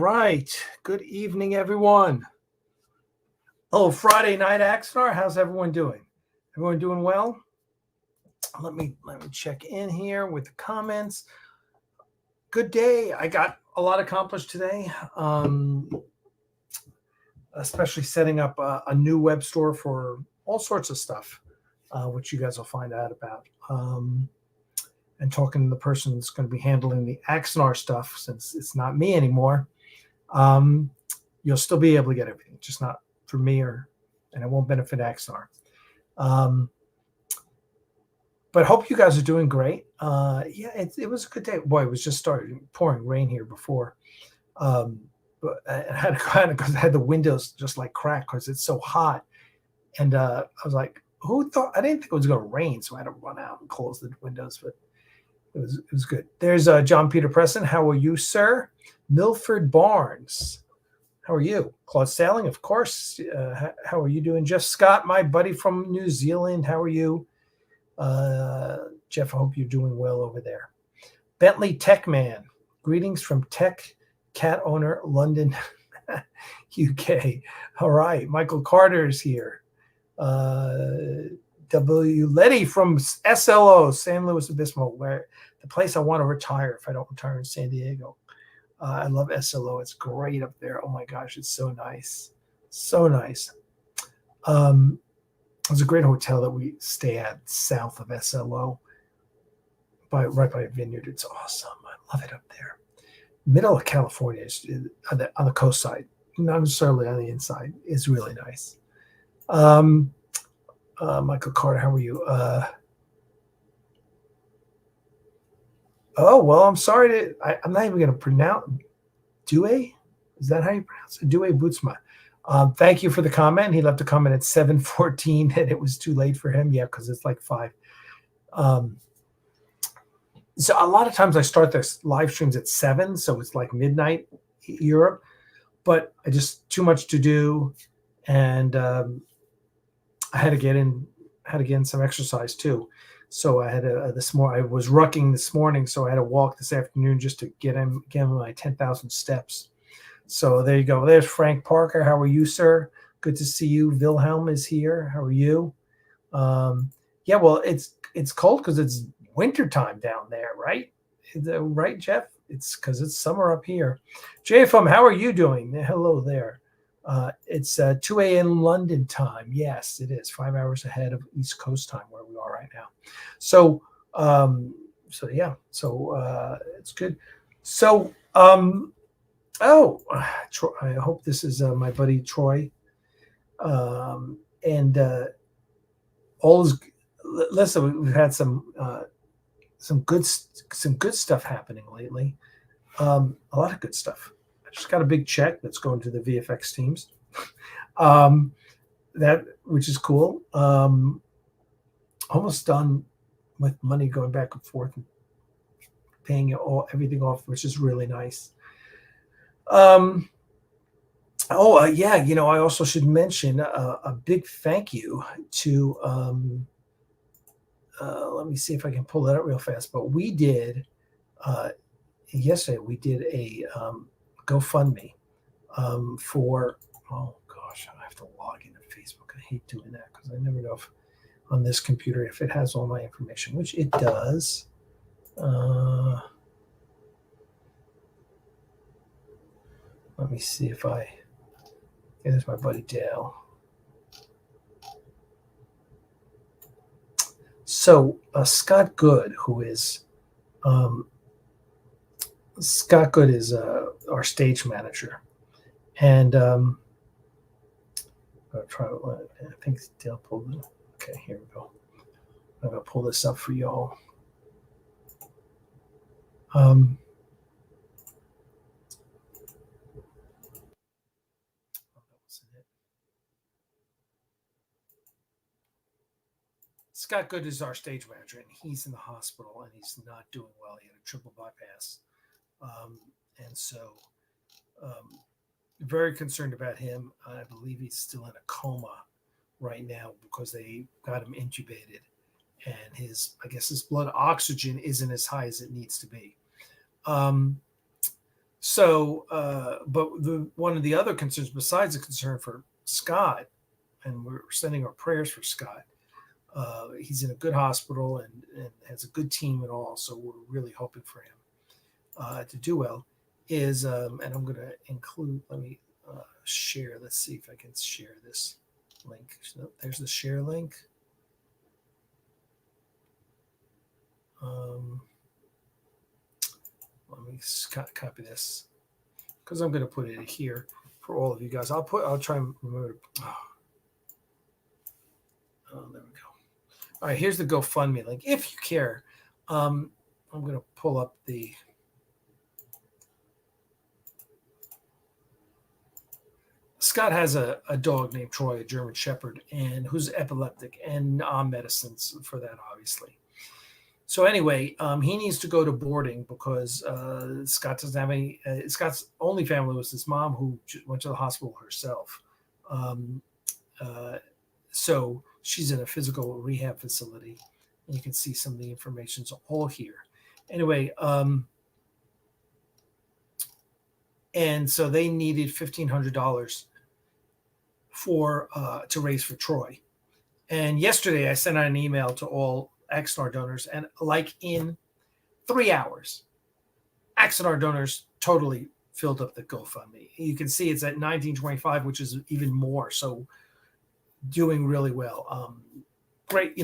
right. Good evening, everyone. Oh, Friday night, Axanar. How's everyone doing? Everyone doing well? Let me check in here with the comments. Good day. I got a lot accomplished today, especially setting up a new web store for all sorts of stuff, which you guys will find out about. And talking to the person that's going to be handling the Axanar stuff, since it's not me anymore. You'll still be able to get everything, just not for me, and it won't benefit Axanar. But hope you guys are doing great. It was a good day. Boy, it was just starting pouring rain here before. But I had to kind of, because I had the windows just like cracked because it's so hot. And I was like, who thought? I didn't think it was going to rain, so I had to run out and close the windows. But it was good. There's John Peter Preston. How are you, sir? Milford Barnes. How are you? Claude Sailing, of course. How are you doing? Jeff Scott, my buddy from New Zealand. How are you? Jeff, I hope you're doing well over there. Bentley Techman. Greetings from Tech Cat Owner, London, UK. All right. Michael Carter's here. W. Letty from SLO, San Luis Obispo, where the place I want to retire if I don't retire in San Diego. I love SLO. It's great up there. Oh my gosh, it's so nice. So nice. There's a great hotel that we stay at south of SLO, right by a vineyard. It's awesome. I love it up there. Middle of California, on the coast side, not necessarily on the inside, is really nice. Michael Carter, how are you? I'm sorry I'm not even going to pronounce Due. Is that how you pronounce it? Due Bootsma. Thank you for the comment. He left a comment at 7:14 and it was too late for him. Yeah, because it's like 5. So a lot of times I start this live streams at 7, so it's like midnight Europe. But I just too much to do, and I had to get in some exercise too. So I had I was rucking this morning, so I had to walk this afternoon just to get in my 10,000 steps. So there you go. There's Frank Parker. How are you, sir? Good to see you. Wilhelm is here. How are you? Well, it's cold because it's wintertime down there, right? Right, Jeff? It's because it's summer up here. JFM, how are you doing? Hello there. It's 2 a.m. London time. Yes, it is 5 hours ahead of East Coast time where we are right now. So it's good. So, Troy, I hope this is my buddy Troy. All is. Listen, we've had some good stuff happening lately. A lot of good stuff. Just got a big check that's going to the VFX teams, which is cool. Almost done with money going back and forth and paying everything off, which is really nice. I also should mention a big thank you to. Let me see if I can pull that up real fast. But we did yesterday. We did a GoFundMe for. Oh gosh, I have to log into Facebook. I hate doing that because I never know if on this computer if it has all my information, which it does. Let me see if there's my buddy Dale. So Scott Good, who is our stage manager, and I'll try. I think Dale pulled it. Okay, here we go. I'm gonna pull this up for y'all. Scott Good is our stage manager, and he's in the hospital, and he's not doing well. He had a triple bypass, and so very concerned about him. I believe he's still in a coma right now because they got him intubated, and his blood oxygen isn't as high as it needs to be. So, but one of the other concerns, besides the concern for Scott, and we're sending our prayers for Scott. He's in a good hospital and has a good team and all, so we're really hoping for him to do well. And I'm going to include. Let me share. Let's see if I can share this link. There's the share link. Let me copy this because I'm going to put it here for all of you guys. I'll try and remember. Oh, there we go. All right, here's the GoFundMe link. If you care, I'm going to pull up the. Scott has a dog named Troy, a German Shepherd, and who's epileptic and on medicines for that, obviously. So anyway, he needs to go to boarding because Scott doesn't have any. Scott's only family was his mom, who went to the hospital herself. So she's in a physical rehab facility. And you can see some of the information's all here. Anyway, and so they needed $1,500 to raise for Troy. And yesterday I sent out an email to all Axanar donors, and like in 3 hours, Axanar donors totally filled up the GoFundMe. You can see it's at 1925, which is even more. So doing really well. Great,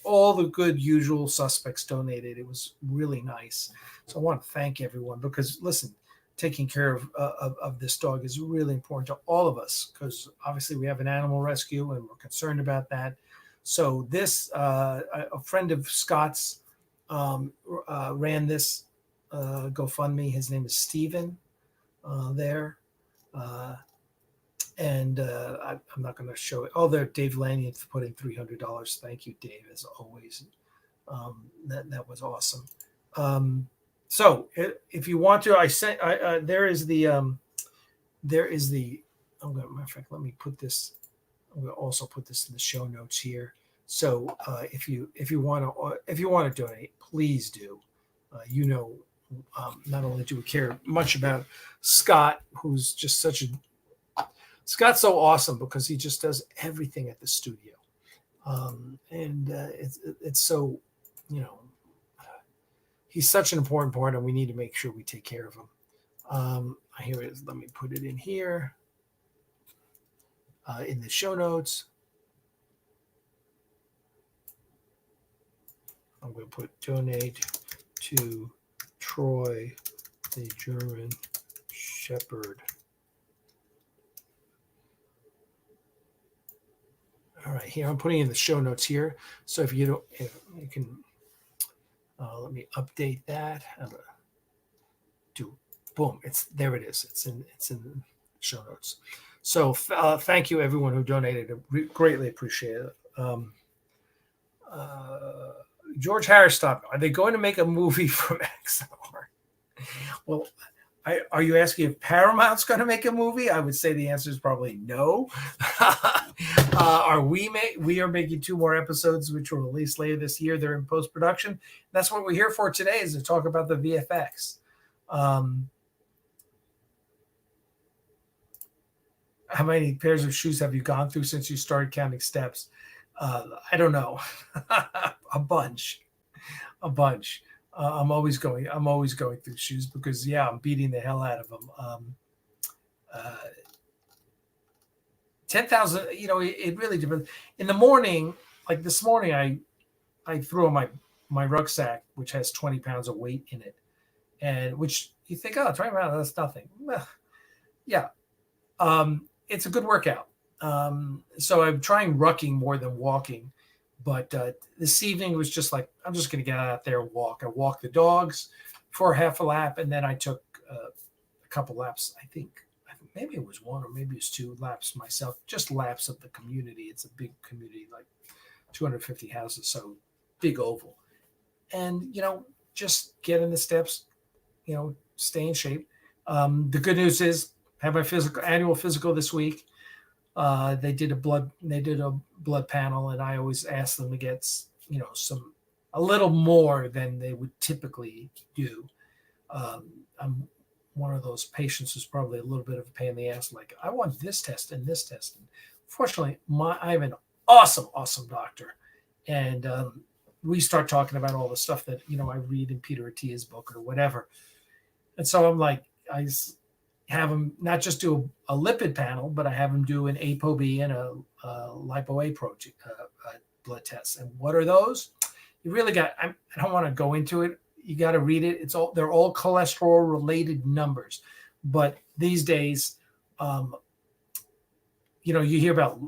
all the good usual suspects donated. It was really nice. So I want to thank everyone because listen, taking care of this dog is really important to all of us because obviously we have an animal rescue and we're concerned about that. So this, a friend of Scott's ran this GoFundMe. His name is Steven there. And I'm not going to show it. Oh, there, Dave Lanyon put in $300. Thank you, Dave, as always. That was awesome. So if you want to, there is the. I'm going to, matter of fact, let me put this. I'm going to also put this in the show notes here. So if you want to donate, please do. Not only do we care much about Scott, who's just Scott's so awesome because he just does everything at the studio, it's so, he's such an important part, and we need to make sure we take care of him. Here it is. Let me put it in here in the show notes. I'm going to put donate to Troy, the German Shepherd. All right, here I'm putting in the show notes here. So if you can, let me update that. Boom. There it is. It's in the show notes. So thank you everyone who donated. I greatly appreciate it. George Harris stopped. Are they going to make a movie from Axanar? Well, are you asking if Paramount's going to make a movie? I would say the answer is probably no. We are making 2 more episodes, which will release later this year. They're in post-production. That's what we're here for today, is to talk about the VFX. How many pairs of shoes have you gone through since you started counting steps? I don't know. A bunch. I'm always going through shoes because I'm beating the hell out of them. 10,000, it really depends. In the morning, like this morning, I threw on my rucksack, which has 20 pounds of weight in it, and which you think, 20 pounds, that's nothing. Yeah. It's a good workout. So I'm trying rucking more than walking. But this evening was just like, I'm just going to get out there and walk. I walked the dogs for half a lap, and then I took a couple laps. I think maybe it was 1 or maybe it was 2 laps myself, just laps of the community. It's a big community, like 250 houses, so big oval. And, just get in the steps, stay in shape. The good news is I have my annual physical this week. They did a blood panel, and I always ask them to get, a little more than they would typically do. I'm one of those patients who's probably a little bit of a pain in the ass. Like, I want this test and this test. And fortunately, I have an awesome doctor, and we start talking about all the stuff that I read in Peter Attia's book or whatever. And so I'm like, I have him not just do a lipid panel, but I have him do an ApoB and a lipo-A protein blood test. And what are those? You really got. I don't want to go into it. You got to read it. They're all cholesterol related numbers, but these days, you hear about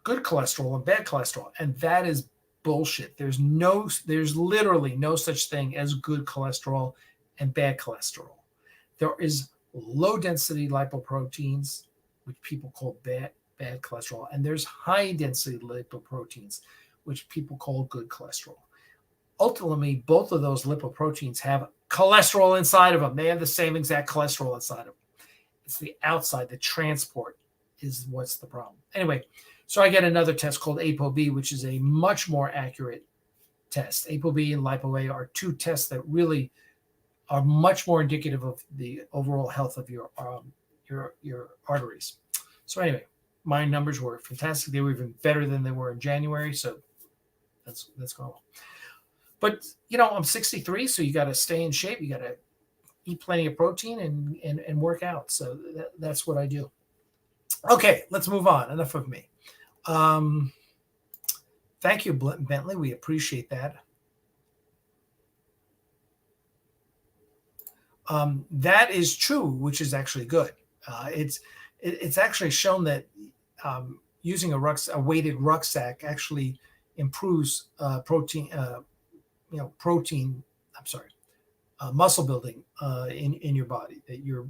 good cholesterol and bad cholesterol, and that is bullshit. There's literally no such thing as good cholesterol and bad cholesterol. There is low density lipoproteins, which people call bad cholesterol, and there's high density lipoproteins, which people call good cholesterol. Ultimately, both of those lipoproteins have cholesterol inside of them. They have the same exact cholesterol inside of them. It's the outside, the transport is what's the problem. Anyway, so I get another test called ApoB, which is a much more accurate test. ApoB and lipo-A are two tests that really are much more indicative of the overall health of your arteries. So anyway, my numbers were fantastic. They were even better than they were in January. So that's going well. But I'm 63, so you got to stay in shape. You got to eat plenty of protein and work out. So that's what I do. Okay, let's move on. Enough of me. Thank you, Bentley. We appreciate that. That is true, which is actually good. It's actually shown that using a weighted rucksack actually improves muscle building in your body. That you're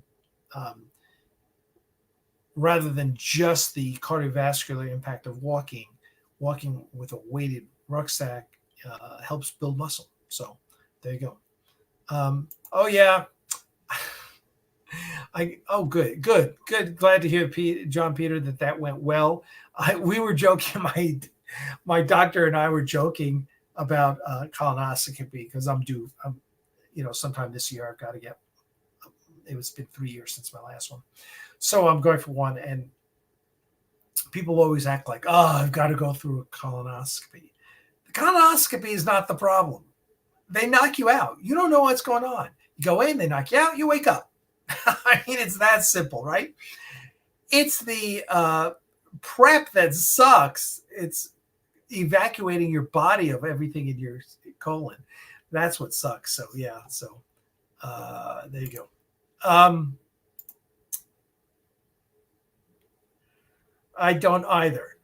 rather than just the cardiovascular impact of walking with a weighted rucksack helps build muscle. So there you go. Oh yeah. Good. Glad to hear, John Peter, that went well. We were joking. My doctor and I were joking about colonoscopy because I'm due. Sometime this year I've got to get. It's been 3 years since my last one, so I'm going for one. And people always act like, "Oh, I've got to go through a colonoscopy." The colonoscopy is not the problem. They knock you out. You don't know what's going on. You go in, they knock you out, you wake up. I mean, it's that simple, right? It's the prep that sucks. It's evacuating your body of everything in your colon. That's what sucks. So, yeah. So, there you go. I don't either.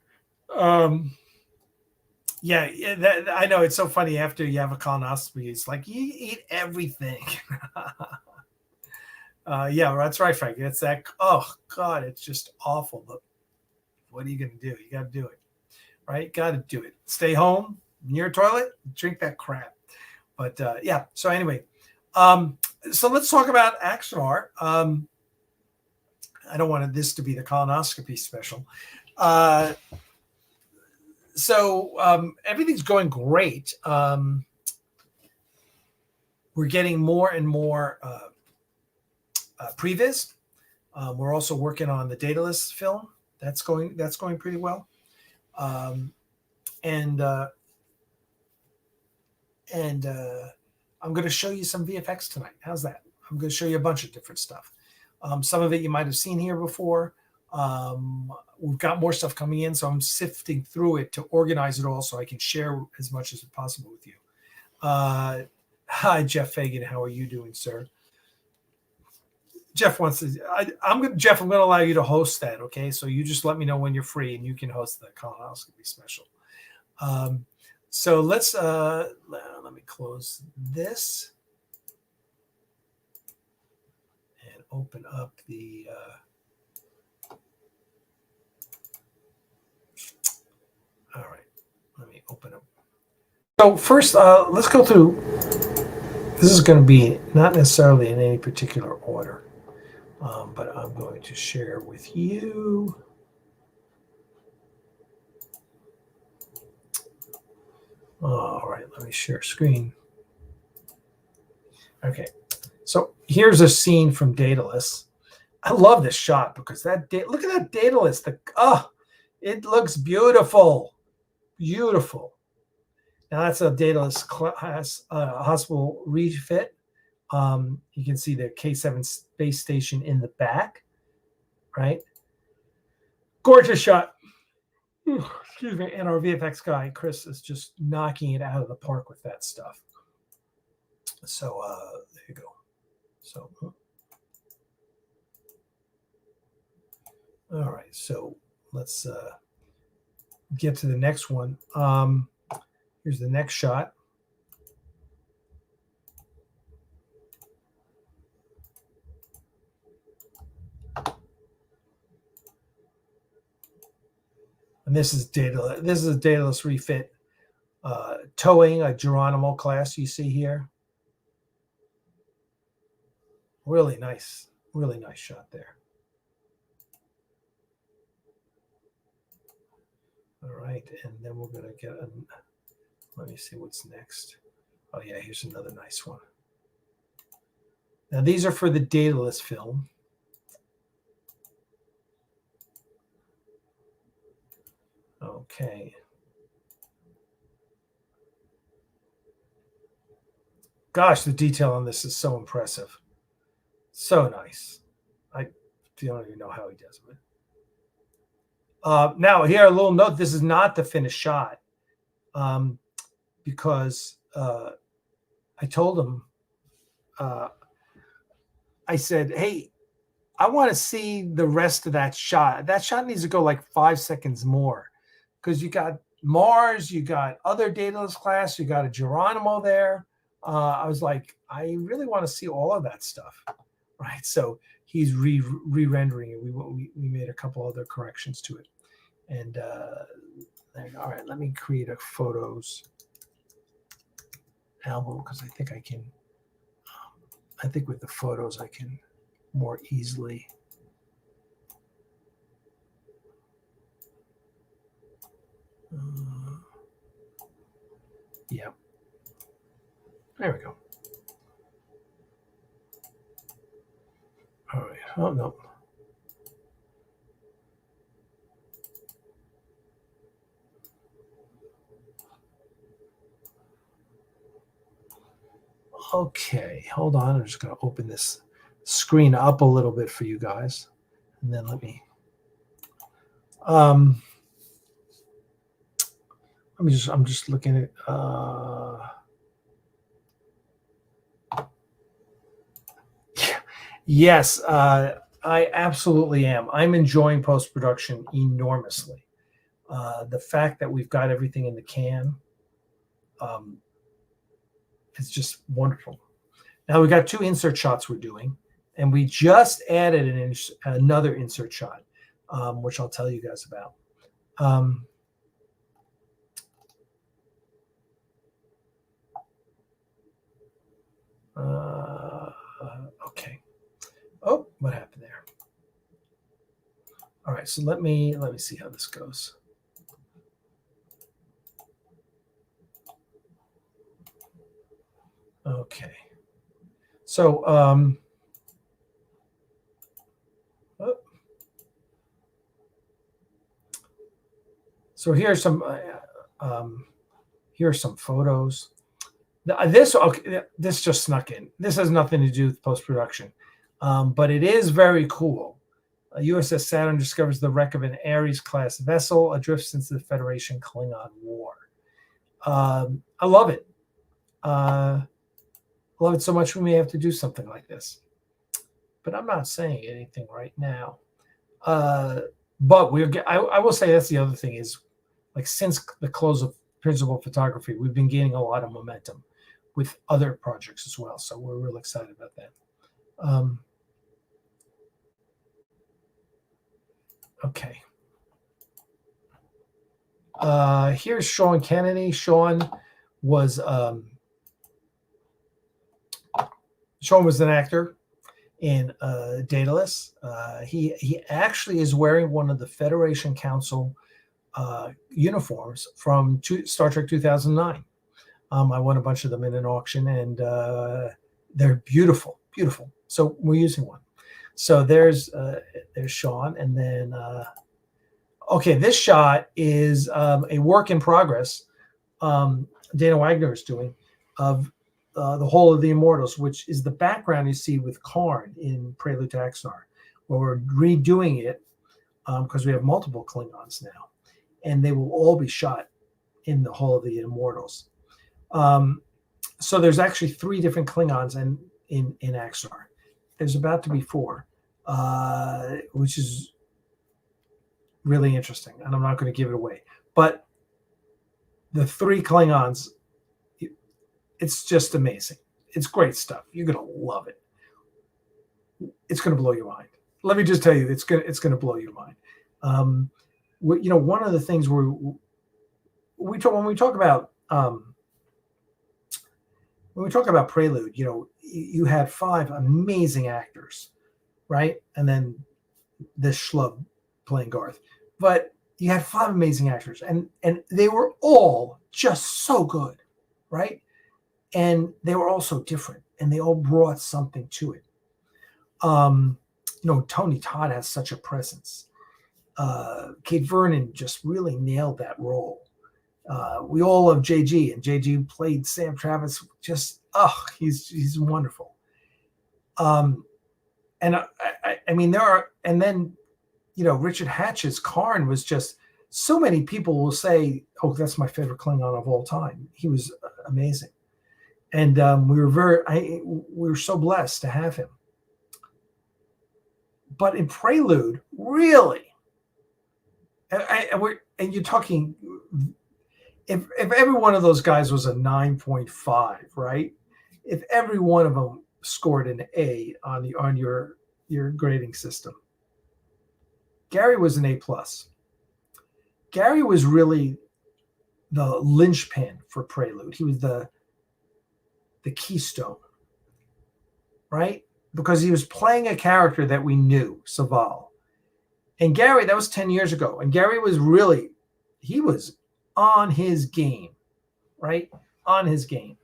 Yeah, I know. It's so funny. After you have a colonoscopy, it's like you eat everything. Yeah, that's right, Frank. It's that. Oh God, it's just awful. But what are you going to do? You got to do it, right? Got to do it. Stay home near a toilet, drink that crap. But yeah. So anyway, so let's talk about Axanar. I don't want this to be the colonoscopy special. So everything's going great. We're getting more and more previs. We're also working on the Daedalus film. That's going pretty well. And I'm going to show you some VFX tonight. How's that? I'm going to show you a bunch of different stuff. Some of it you might have seen here before. We've got more stuff coming in, so I'm sifting through it to organize it all so I can share as much as possible with you. Hi, Jeff Fagan. How are you doing, sir? Jeff wants to. Jeff, I'm going to allow you to host that. Okay, so you just let me know when you're free, and you can host the colonoscopy special. So let's let me close this and open up the. All right, let me open up. So first, let's go through. This is going to be not necessarily in any particular order, but I'm going to share with you. All right, let me share screen. Okay, So here's a scene from Daedalus. I love this shot because look at that Daedalus. It looks beautiful, beautiful. Now that's a Daedalus class hospital refit. You can see the K7 space station in the back, right? Gorgeous shot. Excuse me. And our VFX guy, Chris, is just knocking it out of the park with that stuff. So there you go. So, all right. So let's get to the next one. Here's the next shot. And this is Daedalus. This is a Daedalus refit towing a Geronimo class. You see here. Really nice shot there. All right, and then we're gonna get let me see what's next. Oh yeah, here's another nice one. Now these are for the Daedalus film. Okay. Gosh, the detail on this is so impressive. So nice. I don't even know how he does it. Now here, a little note, this is not the finished shot because I told him, I said, hey, I want to see the rest of that shot. That shot needs to go like 5 seconds more because you got Mars, you got other Daedalus class, you got a Geronimo there. I was like, I really want to see all of that stuff, right? So he's re-rendering it. We made a couple other corrections to it. And all right, let me create a photos album because I think I can. I think with the photos I can more easily. Yeah. There we go. All right. Oh no. Okay, hold on. I'm just going to open this screen up a little bit for you guys, and then let me. I'm just looking at. Yes, I absolutely am. I'm enjoying post-production enormously. The fact that we've got everything in the can. It's just wonderful. Now we got 2 insert shots we're doing, and we just added another insert shot, which I'll tell you guys about. Okay. Oh, what happened there? All right, so let me see how this goes. Okay. So so here's some photos. This just snuck in. This has nothing to do with post-production, but it is very cool. USS Saturn discovers the wreck of an Ares-class vessel adrift since the Federation Klingon War. I love it. Love it so much we may have to do something like this. But I'm not saying anything right now. But I will say that's the other thing is, like, since the close of principal photography, we've been gaining a lot of momentum with other projects as well. So we're real excited about that. Okay. Here's Sean Kennedy. Sean was an actor in Daedalus. He actually is wearing one of the Federation Council uniforms from Star Trek 2009. I won a bunch of them in an auction, and they're beautiful beautiful. So we're using one. So there's Sean, and then okay, this shot is a work in progress. Dana Wagner is doing of the whole of the Immortals, which is the background you see with Karn in Prelude to Axanar. Well, we're redoing it because we have multiple Klingons now, and they will all be shot in the Hall of the Immortals. So there's actually 3 different Klingons in Axanar. There's about to be 4, which is really interesting, and I'm not going to give it away. But the 3 Klingons, it's just amazing. It's great stuff. You're going to love it. It's going to blow your mind. Let me just tell you, it's going to blow your mind. One of the things when we talk about Prelude, you had 5 amazing actors, right? And then this schlub playing Garth, but you had 5 amazing actors, and they were all just so good, right? And they were all so different, and they all brought something to it. Tony Todd has such a presence. Kate Vernon just really nailed that role. We all love JG, and JG played Sam Travis. Just, he's wonderful. And I mean, Richard Hatch's Karn was just, so many people will say, oh, that's my favorite Klingon of all time. He was amazing. And we were so blessed to have him. But in Prelude, really, and you're talking, if every one of those guys was a 9.5, right? If every one of them scored an A on your grading system, Gary was an A+. Gary was really the linchpin for Prelude. He was the keystone, right? Because he was playing a character that we knew, Saval. And Gary, that was 10 years ago. And Gary was he was on his game, right? On his game.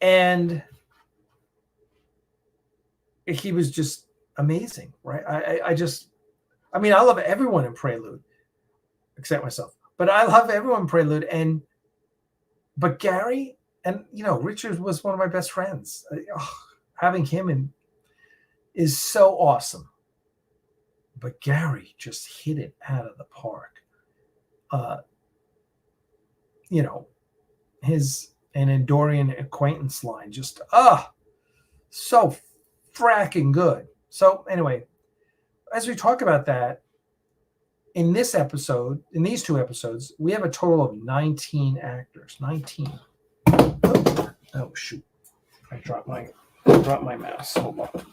And he was just amazing, right? I love everyone in Prelude, except myself. But I love everyone in Prelude. But Gary, and Richard was one of my best friends. Having him is so awesome. But Gary just hit it out of the park. His Andorian acquaintance line just so fracking good. So anyway, as we talk about that, in this episode, in these 2 episodes, we have a total of 19 actors. 19. Oh shoot! I dropped my mouse. Hold on.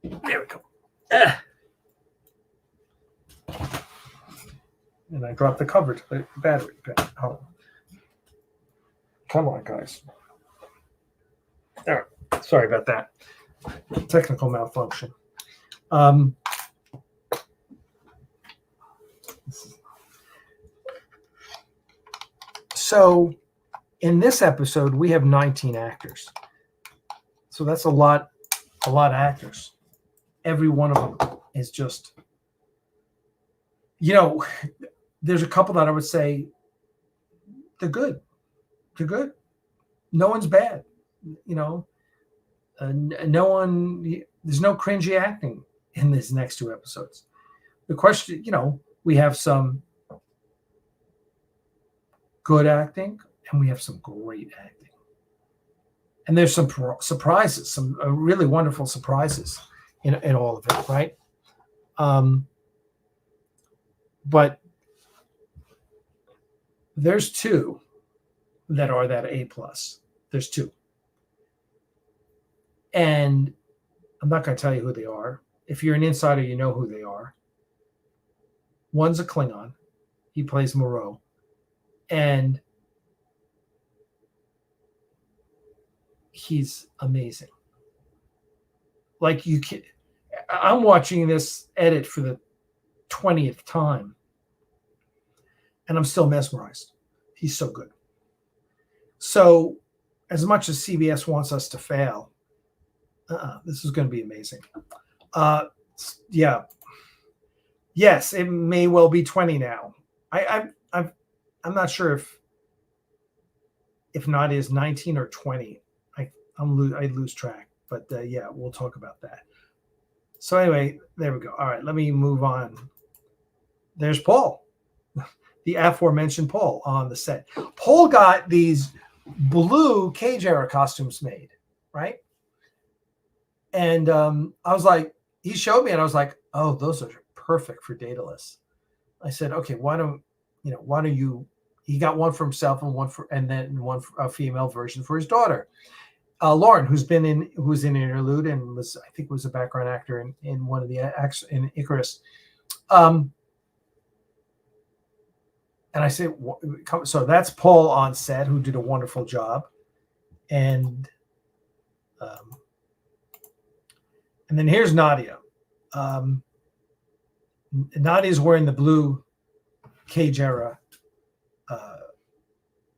There we go. And I dropped the cover to the battery. Hold on. Come on, guys. All right. Sorry about that. Technical malfunction. So in this episode, we have 19 actors. So that's a lot of actors. Every one of them is just, there's a couple that I would say they're good. They're good. No one's bad. No one, there's no cringy acting in these next 2 episodes. The question, we have some good acting, and we have some great acting. And there's some surprises, some really wonderful surprises in all of it, right? But there's 2 that are that A+. There's 2. And I'm not going to tell you who they are. If you're an insider, you know who they are. One's a Klingon. He plays Moreau. And he's amazing. Like, I'm watching this edit for the 20th time, and I'm still mesmerized. He's so good. So as much as CBS wants us to fail, this is going to be amazing. Yeah. Yes, it may well be 20 now. I'm not sure if Nadia is 19 or 20. I lose track, but yeah, we'll talk about that. So anyway, there we go. All right, let me move on. There's Paul, the aforementioned Paul on the set. Paul got these blue Cage era costumes made, right? And I was like, he showed me, and I was like, oh, those are perfect for Daedalus. I said, okay, why don't you? He got one for himself and then one for a female version for his daughter, Lauren, who's in Interlude and was a background actor in one of the acts in Icarus. And I said, so that's Paul on set, who did a wonderful job, and then here's Nadia. Nadia's wearing the blue Cage era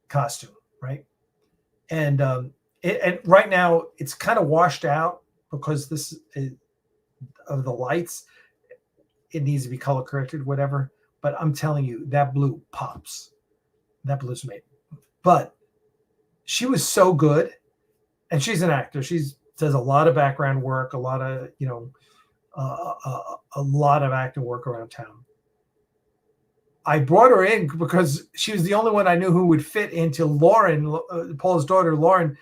costume, right? And and right now it's kind of washed out because of the lights. It needs to be color corrected, whatever. But I'm telling you, that blue pops. That blue's made. But she was so good, and she's an actor. She does a lot of background work, a lot of a lot of acting work around town. I brought her in because she was the only one I knew who would fit into Lauren, Paul's daughter, Lauren,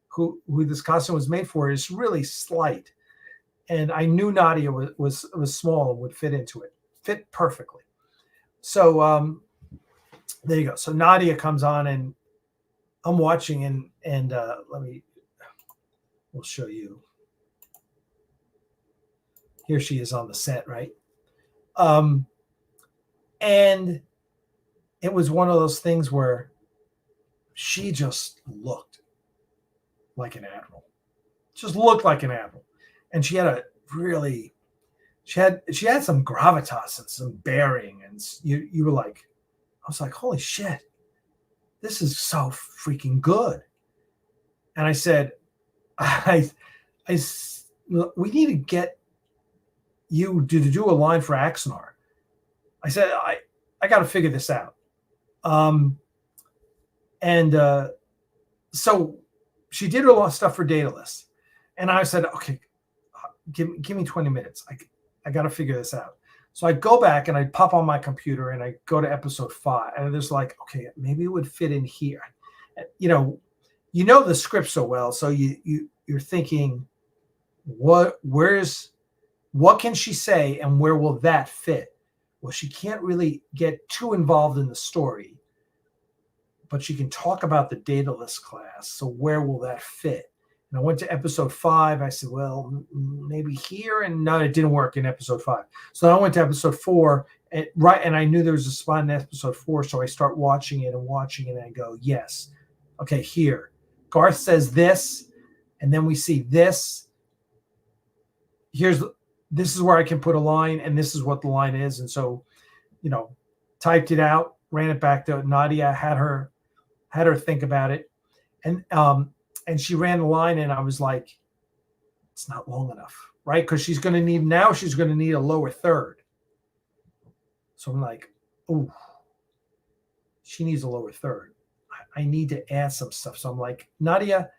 who this costume was made for, is really slight. And I knew Nadia was small and would fit into it, fit perfectly. So there you go. So Nadia comes on, and I'm watching, and we'll show you. Here she is on the set, right? And it was one of those things where she just looked like an admiral. Just looked like an admiral. And she had she had some gravitas and some bearing. And you were like, I was like, holy shit, this is so freaking good. And I said, we need to get you to do a line for Axanar. I said, I got to figure this out. So she did a lot of stuff for Daedalus. And I said, okay, give me 20 minutes. I got to figure this out. So I go back and I pop on my computer and I go to episode 5. And there's like, okay, maybe it would fit in here. You know the script so well. So you're thinking, what can she say and where will that fit? Well, she can't really get too involved in the story, but she can talk about the Daedalus class. So where will that fit? And I went to episode 5. I said, well, maybe here. And no, it didn't work in episode 5. So I went to episode 4, and I knew there was a spot in episode 4. So I start watching it, and I go, yes. Okay, here. Garth says this, and then we see this. This is where I can put a line, and this is what the line is. And so, typed it out, ran it back to Nadia, had her think about it. And she ran the line, and I was like, it's not long enough, right? Because she's going to need a lower third. So I'm like, oh, she needs a lower third. I need to add some stuff. So I'm like, Nadia,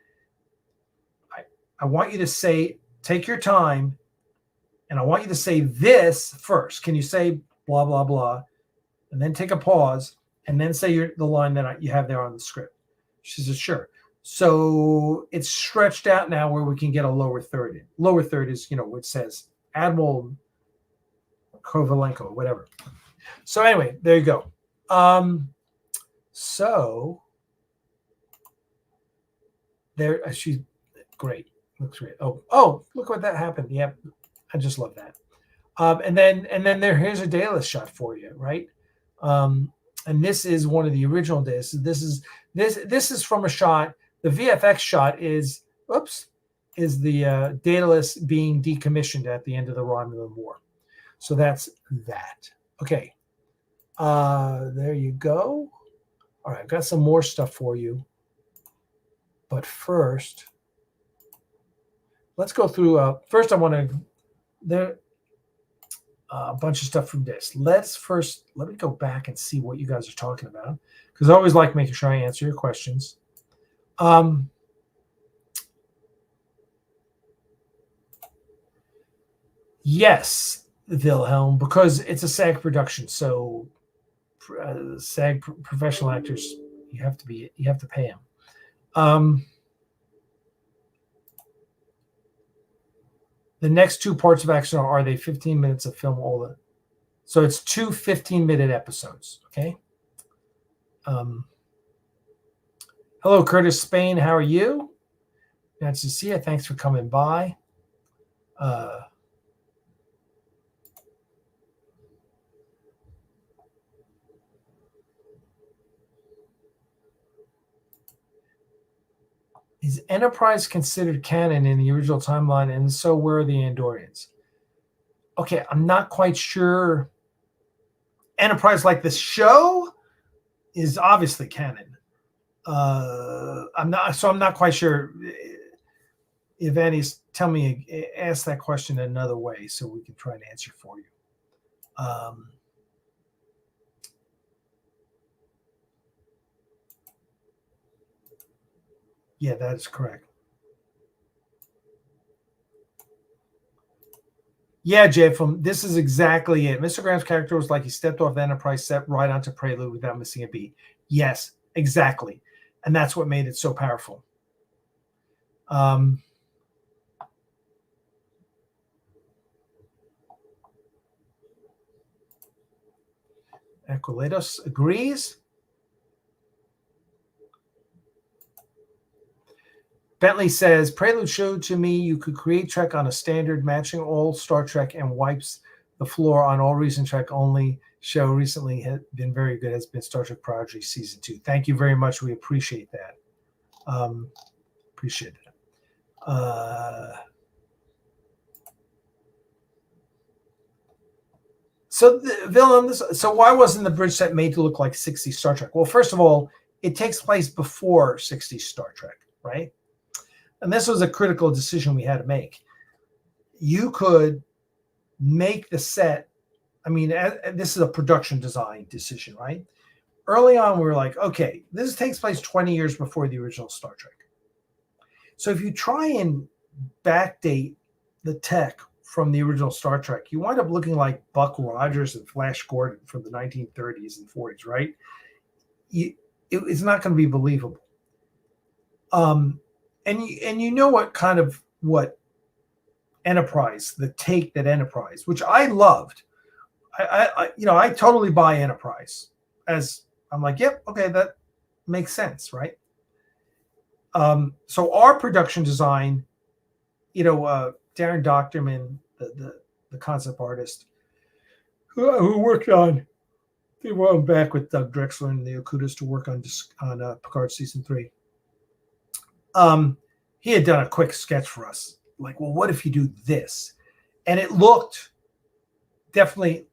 I want you to take your time, and I want you to say this first. Can you say blah, blah, blah, and then take a pause, and then say the line that you have there on the script? She says, sure. So it's stretched out now where we can get a lower third in. Lower third is, it says Admiral Kovalenko, whatever. So anyway, there you go. So there, she's great. Looks great. Oh, look what that happened. Yep. I just love that. And then here's a Daedalus shot for you, right? And this is one of the original days. This is from a shot. The VFX shot is the Daedalus being decommissioned at the end of the Romulan War. So that's that. Okay. There you go. All right, I've got some more stuff for you. But first, let's go through. First, I want to there a bunch of stuff from this. Let me go back and see what you guys are talking about, because I always like making sure I answer your questions. Yes, Wilhelm, because it's a SAG production, so SAG professional actors, you have to pay them. The next two parts of Axanar, are they 15 minutes of film? So it's 2 15-minute episodes. Okay. Hello, Curtis Spain. How are you? Nice to see you. Thanks for coming by. Is Enterprise considered canon in the original timeline? And so where are the Andorians? Okay, I'm not quite sure. Enterprise, like the show, is obviously canon. I'm not quite sure. If Annie's ask that question another way so we can try and answer for you. Yeah, that is correct. Yeah, Jay, this is exactly it. Mr. Graham's character was like he stepped off the Enterprise set right onto Prelude without missing a beat. Yes, exactly. And that's what made it so powerful. Aquilatos agrees. Bentley says, Prelude showed to me you could create Trek on a standard matching all Star Trek and wipes the floor on all recent Trek. Only show recently has been very good has been Star Trek Prodigy Season 2. Thank you very much. We appreciate that. Appreciate it. So why wasn't the bridge set made to look like 60s Star Trek? Well, first of all, it takes place before 60s Star Trek, right? And this was a critical decision we had to make. You could make the set, this is a production design decision, right? Early on, we were like, okay, this takes place 20 years before the original Star Trek. So if you try and backdate the tech from the original Star Trek, you wind up looking like Buck Rogers and Flash Gordon from the 1930s and 40s, right? It's not going to be believable. And you know what Enterprise, the take that Enterprise, which I loved. I totally buy Enterprise as I'm like, yep, okay, that makes sense, right? So our production design, Darren Doctorman, the concept artist, who worked on, they were back with Doug Drexler and the Okudas to work on Picard Season 3. He had done a quick sketch for us. Like, well, what if you do this? And it looked definitely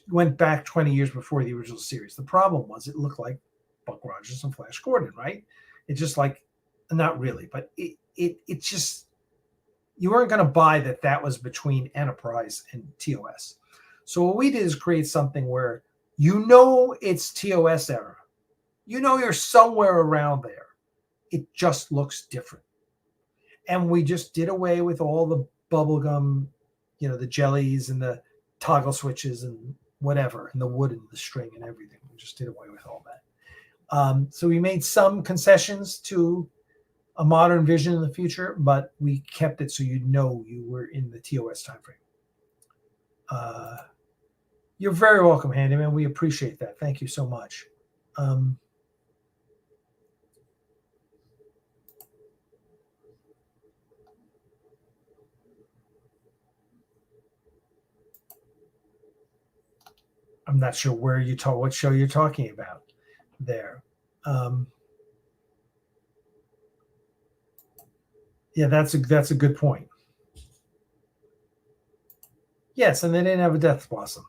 went back 20 years before the original series. The problem was it looked like Buck Rogers and Flash Gordon, right? It just like, not really, but it just, you weren't going to buy that was between Enterprise and TOS. So what we did is create something where it's TOS era. You're somewhere around there. It just looks different. And we just did away with all the bubblegum, the jellies and the toggle switches and whatever, and the wood and the string and everything. We just did away with all that. So we made some concessions to a modern vision in the future, but we kept it so you were in the TOS timeframe. You're very welcome, Handyman. We appreciate that. Thank you so much. I'm not sure what show you're talking about there. Yeah, that's a good point. Yes, and they didn't have a Death Blossom.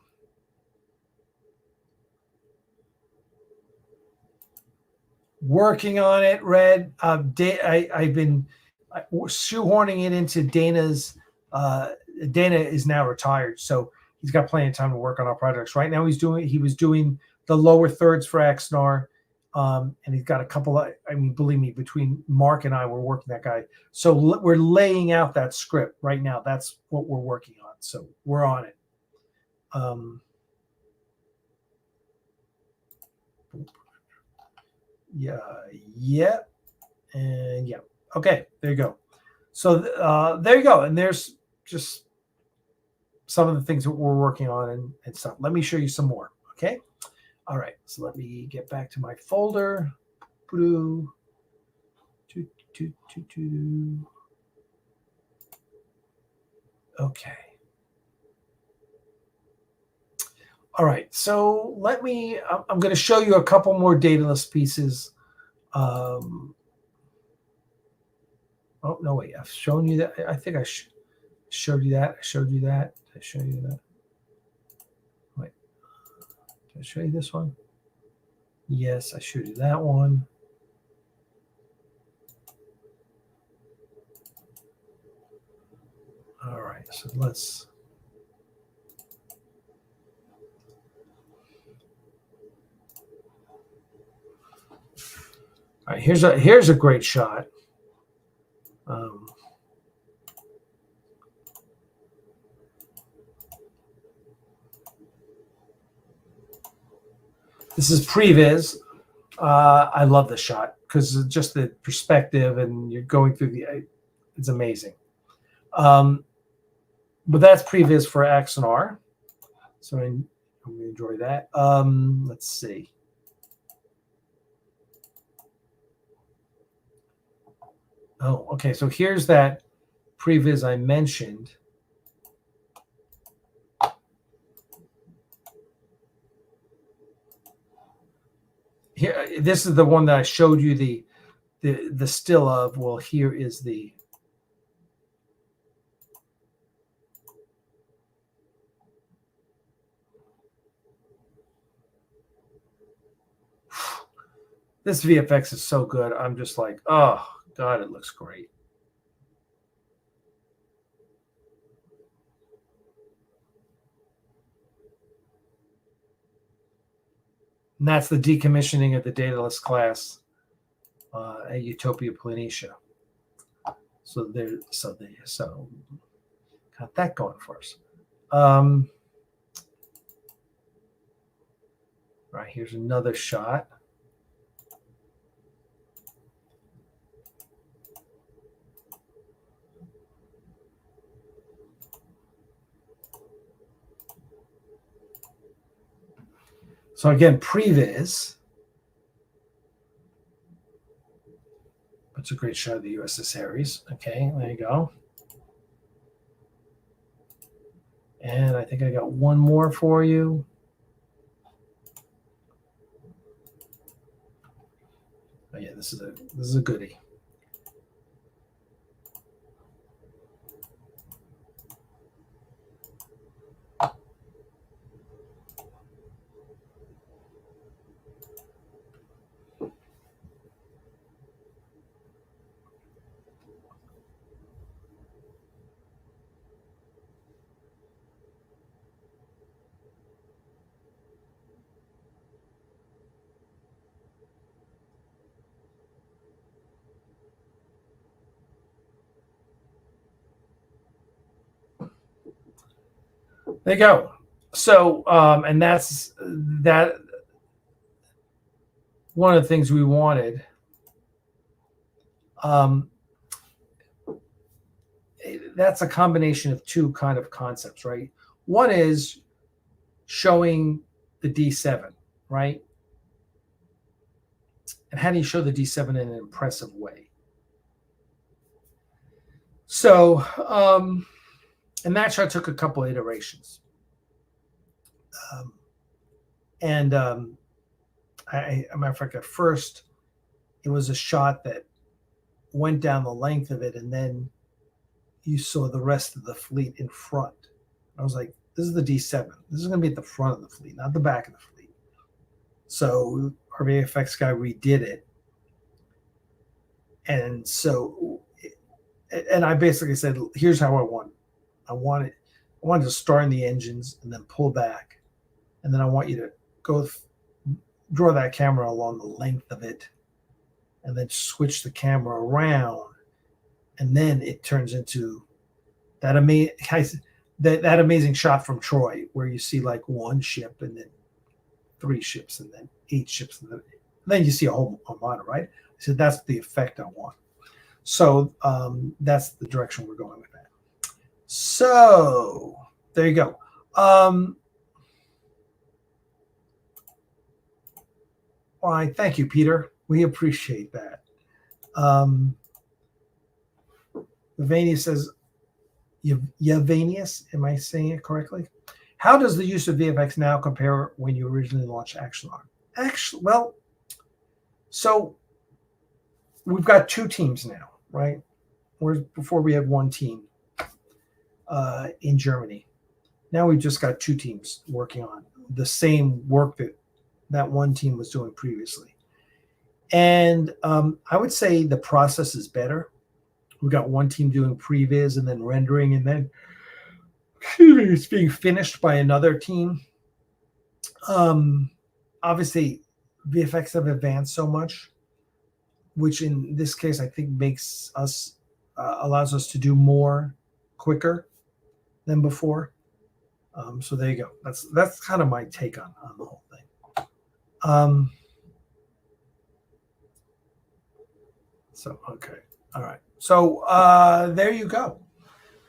Working on it, Red. I've been shoehorning it into Dana's. Dana is now retired, so he's got plenty of time to work on our projects. Right now, he was doing the lower thirds for Axanar, and he's got a couple of. I mean, believe me, between Mark and I, we're working that guy. So we're laying out that script right now. That's what we're working on. So we're on it. Yeah, and yeah. Okay, there you go. So there you go. And there's just some of the things that we're working on and stuff. Let me show you some more. Okay. All right. So let me get back to my folder. Okay. All right. So I'm going to show you a couple more dataless pieces. Oh, no, wait. I've shown you that. I think I showed you that. I showed you that. Did I show you that? Wait. Did I show you this one? Yes, I showed you that one. All right. So let's. All right. Here's a great shot. This is previs. I love the shot because just the perspective and you're going through it's amazing. But that's previs for Axanar. So I'm going to enjoy that. Let's see. Oh, okay. So here's that previs I mentioned. Here, this is the one that I showed you the still of. Well, here is the. This VFX is so good. I'm just like, oh God, it looks great. And that's the decommissioning of the dataless class at Utopia Planitia. So got that going for us. Right, here's another shot. So again, previs. That's a great shot of the USS Ares. Okay, there you go. And I think I got one more for you. Oh yeah, this is a goodie. There you go. So, and that's that. One of the things we wanted. That's a combination of two kind of concepts, right? One is showing the D7, right? And how do you show the D7 in an impressive way? So, and that shot took a couple of iterations. A matter of fact, at first, it was a shot that went down the length of it, and then you saw the rest of the fleet in front. I was like, this is the D7. This is going to be at the front of the fleet, not the back of the fleet. So our VFX guy redid it, And so, and I basically said, here's how I want it. I wanted to start in the engines and then pull back. And then I want you to draw that camera along the length of it and then switch the camera around. And then it turns into that amazing shot from Troy where you see like one ship and then 3 ships and then 8 ships. And then you see a whole armada, right? I said, that's the effect I want. So that's the direction we're going with that. So there you go. Why, thank you, Peter. We appreciate that. Yavanius says, Yavanius, am I saying it correctly? How does the use of VFX now compare when you originally launched Axanar? Well, so we've got 2 teams now, right? Before we had 1 team in Germany. Now we've just got 2 teams working on the same work that 1 team was doing previously. And I would say the process is better. We've got 1 team doing previs and then rendering, and then it's being finished by another team. Obviously, VFX have advanced so much, which in this case I think allows us to do more quicker than before. So there you go. That's kind of my take on the whole thing. So okay, all right. So there you go.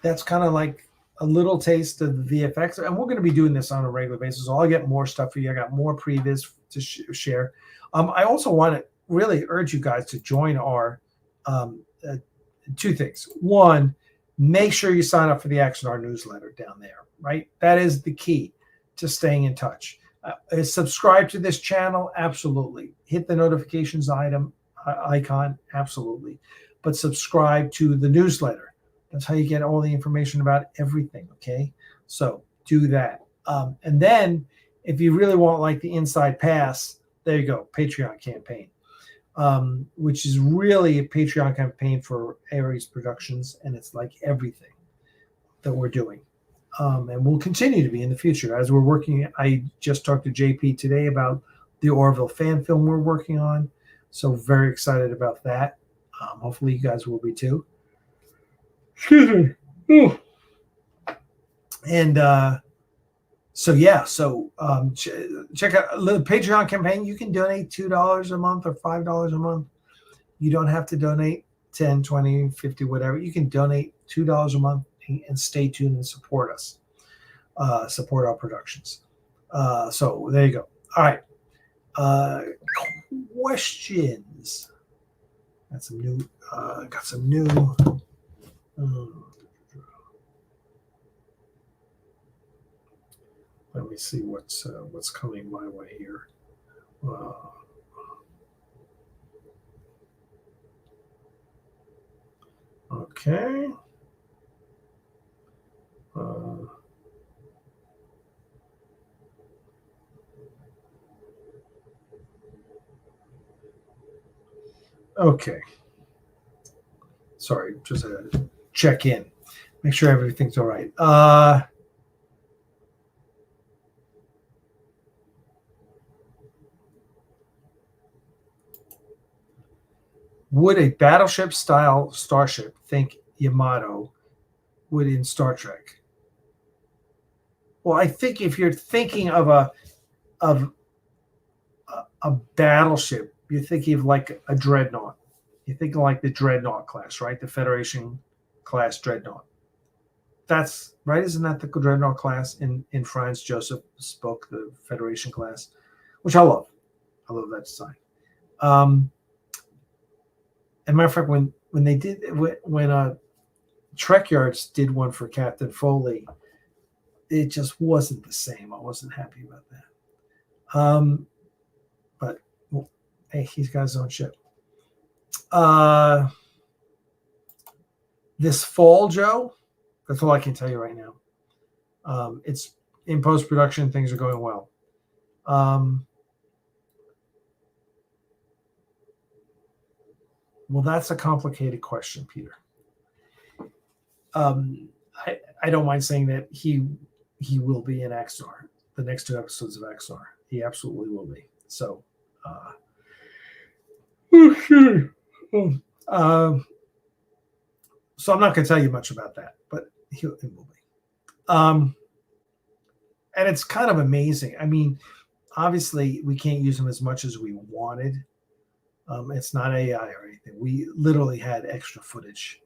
That's kind of like a little taste of the VFX, and we're going to be doing this on a regular basis. So I'll get more stuff for you. I got more previs to share. I also want to really urge you guys to join our 2 things. One, make sure you sign up for the Axanar Newsletter down there, right? That is the key to staying in touch. Subscribe to this channel, absolutely. Hit the notifications icon, absolutely. But subscribe to the newsletter. That's how you get all the information about everything, okay? So do that. And then if you really want like the inside pass, there you go, Patreon campaign, which is really a Patreon campaign for Aries Productions, and it's like everything that we're doing. And we'll continue to be in the future as we're working. I just talked to JP today about the Orville fan film we're working on. So very excited about that. Hopefully you guys will be too. Excuse me. Ooh. And so yeah, check out the Patreon campaign. You can donate $2 a month or $5 a month. You don't have to donate 10, 20, 50, whatever. You can donate $2 a month and stay tuned and support us, support our productions. So there you go. All right. Questions. Got some new. Let me see what's coming my way here. Okay. Okay. Sorry, just a check in. Make sure everything's all right. Would a battleship-style starship, think Yamato, would in Star Trek? Well, I think if you're thinking of a battleship, you're thinking of like a dreadnought. You're thinking like the dreadnought class, right? The Federation class dreadnought. That's right. Isn't that the dreadnought class in Franz Joseph's book, the Federation class, which I love. I love that design. As a matter of fact, when Trek Yards did one for Captain Foley, it just wasn't the same. I wasn't happy about that. But well, hey, he's got his own ship. This fall, Joe, that's all I can tell you right now. It's in post-production. Things are going well. Well, that's a complicated question, Peter. I don't mind saying that he will be in Axanar, the next 2 episodes of Axanar. He absolutely will be. So, so I'm not going to tell you much about that, but he will be. And it's kind of amazing. I mean, obviously, we can't use him as much as we wanted. It's not AI or anything. We literally had extra footage.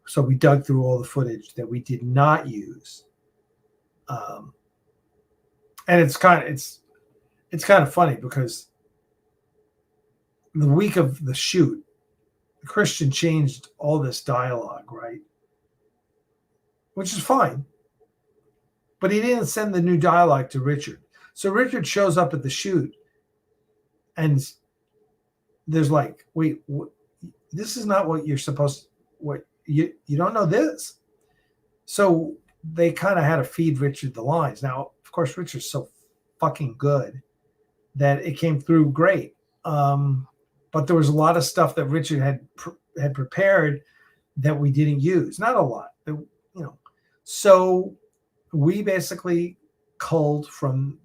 So we dug through all the footage that we did not use. And it's kind of funny because the week of the shoot, Christian changed all this dialogue, right? Which is fine. But he didn't send the new dialogue to Richard. So Richard shows up at the shoot and there's like, wait, this is not what you're supposed to, what you don't know this. So they kind of had to feed Richard the lines. Now, of course, Richard's so fucking good that it came through great. But there was a lot of stuff that Richard had prepared that we didn't use. Not a lot, So we basically culled from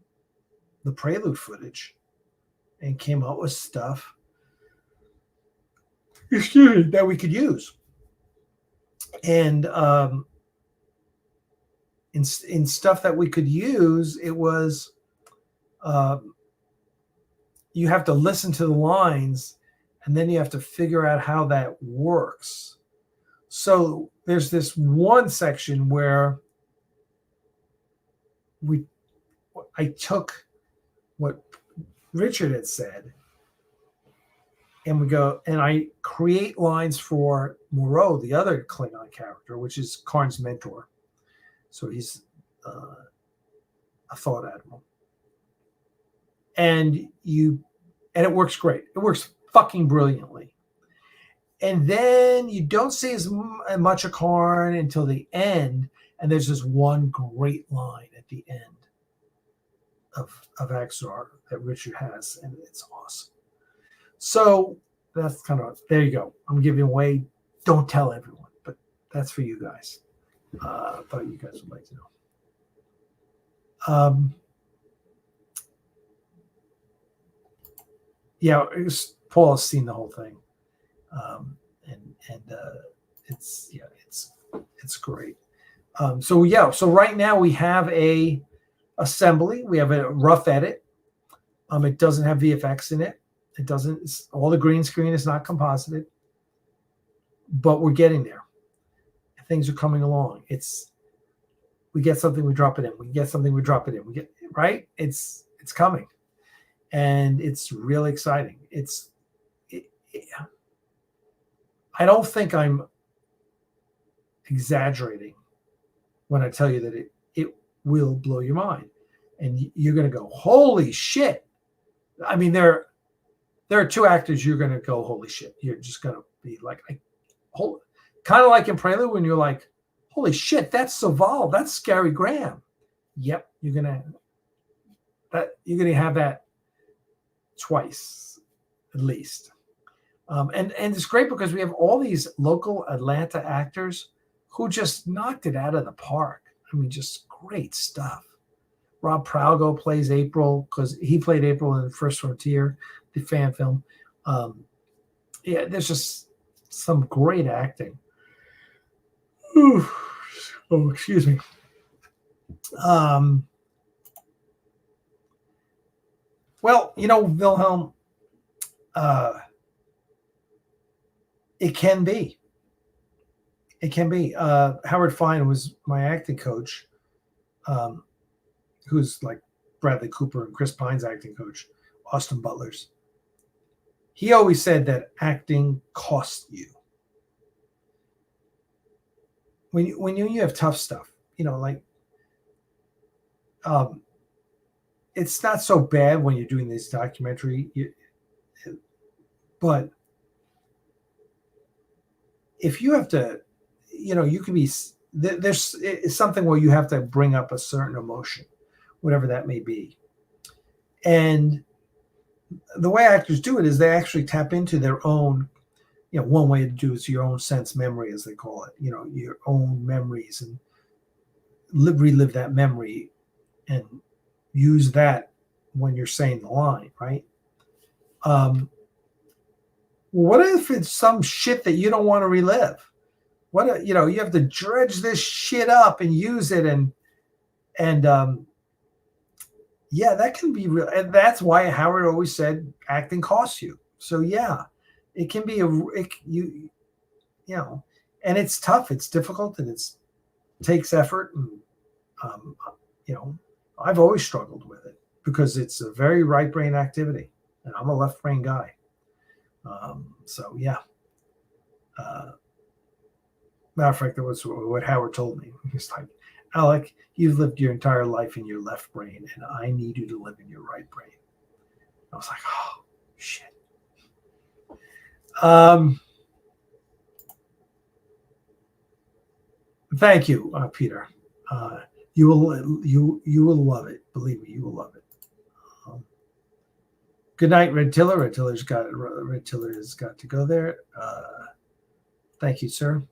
the prelude footage and came up with stuff that we could use. And in stuff that we could use, it was you have to listen to the lines and then you have to figure out how that works. So there's this one section where I took what Richard had said and I create lines for Moreau, the other Klingon character, which is Karn's mentor. So he's a thought admiral. And it works great. It works fucking brilliantly. And then you don't see as much of Karn until the end. And there's this one great line at the end of Axanar that Richard has, and it's awesome. So that's kind of, there you go. I'm giving away, don't tell everyone, but that's for you guys. I thought you guys would like to know. Yeah, Paul has seen the whole thing. It's great. So right now we have a assembly. We have a rough edit. It doesn't have VFX in it. It doesn't. All the green screen is not composited, but we're getting there. Things are coming along. We get something, we drop it in. We get something, we drop it in. We get right. It's coming, and it's really exciting. I don't think I'm exaggerating when I tell you that it will blow your mind, and you're going to go, holy shit. I mean, there are 2 actors you're going to go, holy shit. You're just going to be like, kind of like in Prelude when you're like, holy shit, that's Saval, that's Gary Graham. Yep, you're going to have that twice at least. And it's great because we have all these local Atlanta actors who just knocked it out of the park. I mean, just great stuff. Rob Pralgo plays April because he played April in The First Frontier, the fan film. There's just some great acting. Ooh. Oh, excuse me. Well, Wilhelm, it can be. It can be. Howard Fine was my acting coach, who's like Bradley Cooper and Chris Pine's acting coach, Austin Butler's. He always said that acting costs you. When you have tough stuff, it's not so bad when you're doing this documentary, but if you have to, you can be, there's something where you have to bring up a certain emotion, whatever that may be. And the way actors do it is they actually tap into their own one way to do is your own sense memory, as they call it, your own memories, and relive that memory and use that when you're saying the line, right? What if it's some shit that you don't want to relive? What, you have to dredge this shit up and use it, and yeah, that can be real. And that's why Howard always said acting costs you. So yeah, it can be and it's tough, it's difficult, and it takes effort. And, I've always struggled with it because it's a very right brain activity, and I'm a left brain guy. So yeah. Matter of fact, that was what Howard told me. He's like, Alec, you've lived your entire life in your left brain, and I need you to live in your right brain. I was like, oh, shit. Thank you, Peter. You will love it. Believe me, you will love it. Good night, Red Tiller. Red Tiller has got to go there. Thank you, sir.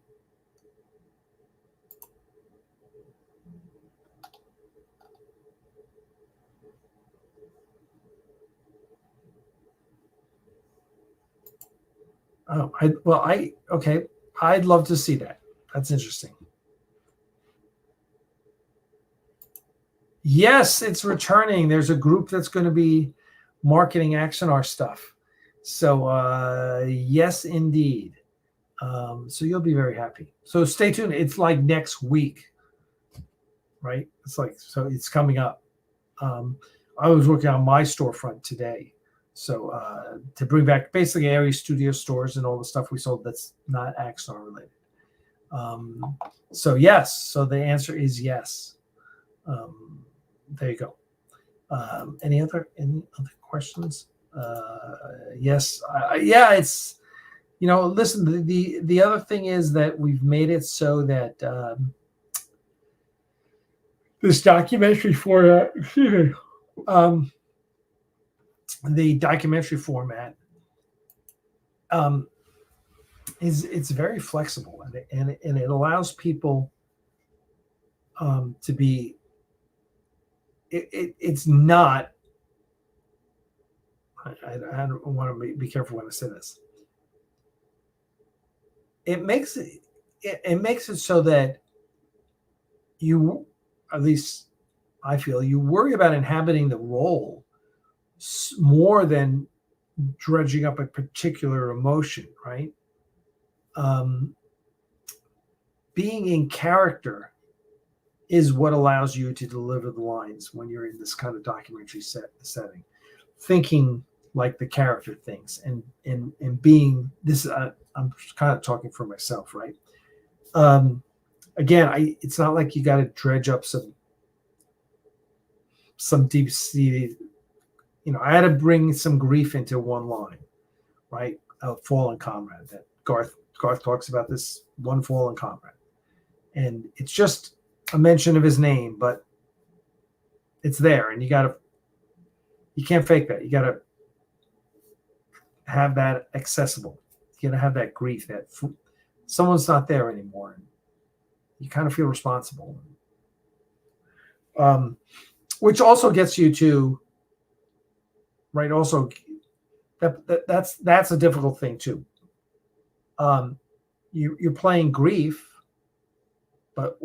Oh, okay. I'd love to see that. That's interesting. Yes, it's returning. There's a group that's going to be marketing Axanar stuff. So yes, indeed. So you'll be very happy. So stay tuned. It's like next week, right? So it's coming up. I was working on my storefront today. So to bring back basically Aries Studio stores and all the stuff we sold that's not Axanar related. So yes. So the answer is yes. There you go. Any other questions? Yes. Yeah. It's listen. The other thing is that we've made it so that this documentary format. The documentary format it's very flexible, and it allows people to be. It's not. I don't want to be careful when I say this. It makes it so that you, at least I feel, you worry about inhabiting the role more than dredging up a particular emotion, right? Being in character is what allows you to deliver the lines when you're in this kind of documentary setting, thinking like the character thinks, and being this. I'm kind of talking for myself, right? Again, it's not like you got to dredge up some deep seated. I had to bring some grief into one line, right? A fallen comrade. That Garth talks about this one fallen comrade, and it's just a mention of his name, but it's there, and you can't fake that. You gotta have that accessible. You gotta have that grief that someone's not there anymore, and you kind of feel responsible. Which also gets you to, right? Also, that's a difficult thing too. You're playing grief, but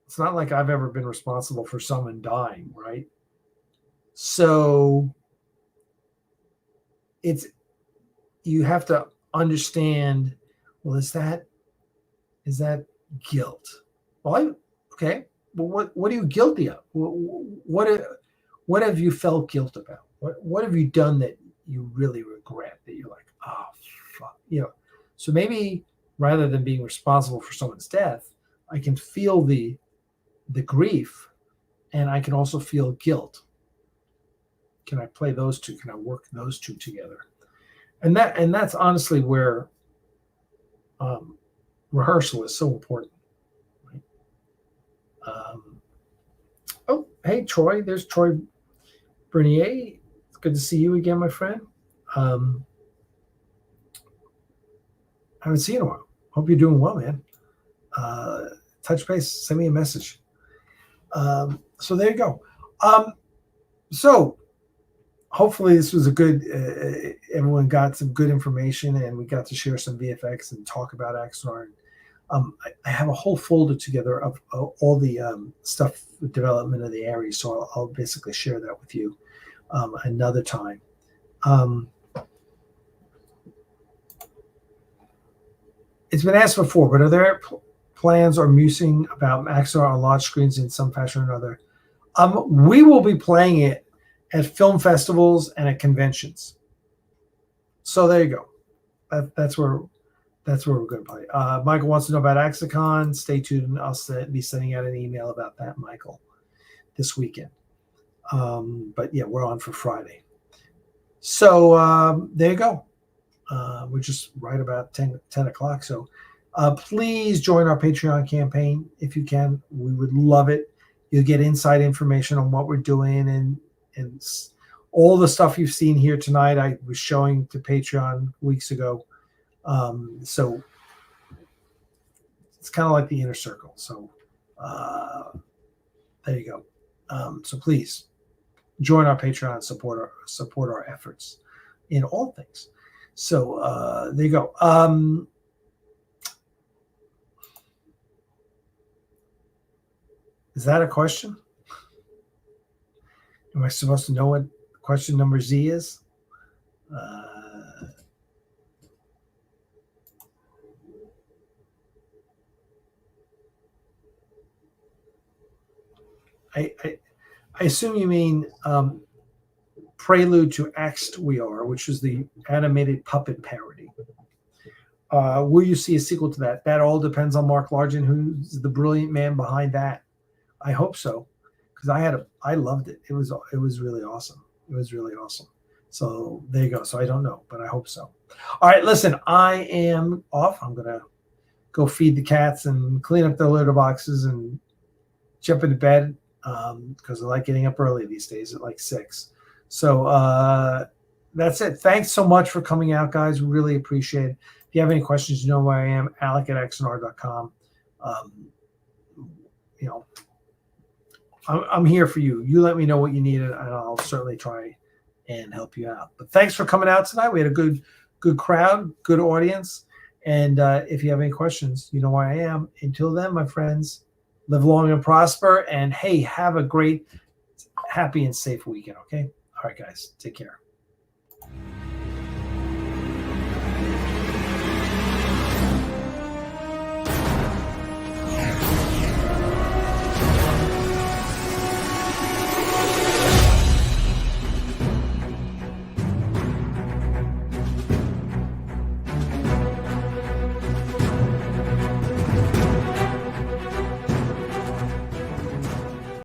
it's not like I've ever been responsible for someone dying, right? So you have to understand, well, is that guilt? Well, okay. Well, what are you guilty of? What have you felt guilt about? What have you done that you really regret, that you're like, oh, fuck, So maybe rather than being responsible for someone's death, I can feel the grief, and I can also feel guilt. Can I play those two? Can I work those two together? And that's honestly where rehearsal is so important. Right? Oh, hey, Troy. There's Troy Bernier. It's good to see you again, my friend. I haven't seen you in a while. Hope you're doing well, man. Touch base, send me a message. So there you go. So hopefully this was a good, everyone got some good information, and we got to share some VFX and talk about Axanar. I have a whole folder together of all the stuff with development of the area, so I'll basically share that with you another time. It's been asked before, but are there plans or musing about Axanar on large screens in some fashion or another? We will be playing it at film festivals and at conventions. So there you go. That's where we're going to play. Michael wants to know about AxaCon. Stay tuned. I'll be sending out an email about that, Michael, this weekend. But yeah, we're on for Friday. So there you go. We're just right about 10 o'clock. So please join our Patreon campaign if you can. We would love it. You'll get inside information on what we're doing and all the stuff you've seen here tonight. I was showing to Patreon weeks ago. So it's kind of like the inner circle. So there you go. So please join our Patreon and support our efforts in all things. So there you go. Is that a question? Am I supposed to know what question number Z is? I assume you mean prelude to Axed We Are, which is the animated puppet parody. Will you see a sequel to that? That all depends on Mark Largent, who's the brilliant man behind that. I hope so, because I loved it. It was really awesome. It was really awesome. So there you go. So I don't know, but I hope so. All right, listen, I am off. I'm gonna go feed the cats and clean up their litter boxes and jump into bed because I like getting up early these days at like 6. So that's it. Thanks so much for coming out, guys. Really appreciate it. If you have any questions, you know where I am, alec@axanar.com. I'm here for you. You let me know what you need, and I'll certainly try and help you out. But thanks for coming out tonight. We had a good crowd, good audience. And if you have any questions, you know where I am. Until then, my friends, live long and prosper. And hey, have a great, happy, and safe weekend, okay? All right, guys, take care.